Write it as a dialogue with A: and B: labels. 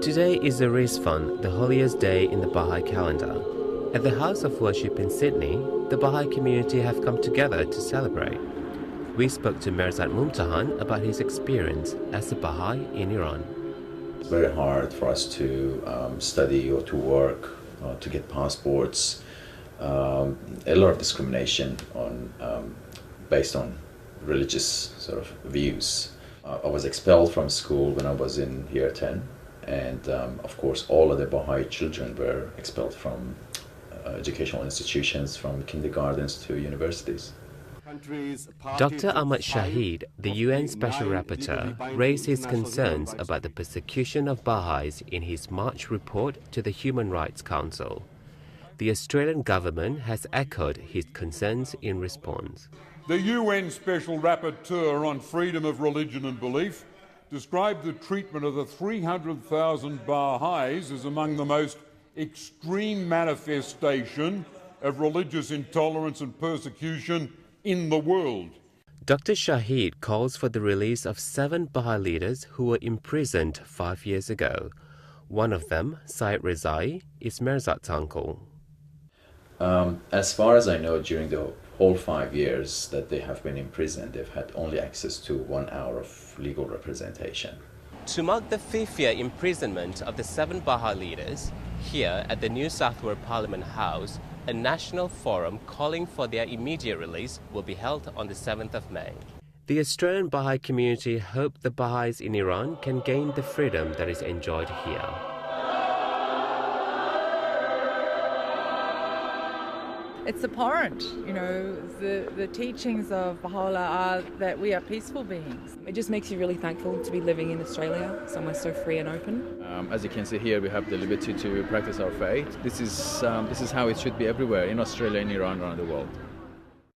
A: Today is the Ridván, the holiest day in the Baha'i calendar. At the House of Worship in Sydney, the Baha'i community have come together to celebrate. We spoke to Mehrzad Mumtahan about his experience as a Baha'i in Iran.
B: It's very hard for us to study or to work, to get passports. A lot of discrimination based on religious sort of views. I was expelled from school when I was in year 10, and of course all of the Baha'i children were expelled from educational institutions, from kindergartens to universities.
A: Dr. Ahmed Shaheed, the UN Special Rapporteur, raised his concerns about the persecution of Baha'is in his March report to the Human Rights Council. The Australian government has echoed his concerns in response.
C: The UN Special Rapporteur on Freedom of Religion and Belief described the treatment of the 300,000 Baha'is as among the most extreme manifestation of religious intolerance and persecution in the world.
A: Dr. Shaheed calls for the release of 7 Baha'i leaders who were imprisoned 5 years ago. One of them, Saeid Rezaie, is Mehrzad's uncle.
B: As far as I know, during the whole 5 years that they have been imprisoned, they've had only access to 1 hour of legal representation.
A: To mark the 5th year imprisonment of the 7 Baha'i leaders, here at the New South Wales Parliament House, a national forum calling for their immediate release will be held on the 7th of May. The Australian Baha'i community hope the Baha'is in Iran can gain the freedom that is enjoyed here.
D: It's abhorrent, the teachings of Baha'u'llah are that we are peaceful beings.
E: It just makes you really thankful to be living in Australia, somewhere so free and open.
F: As you can see here, we have the liberty to practice our faith. This is how it should be everywhere, in Australia, in Iran, around the world.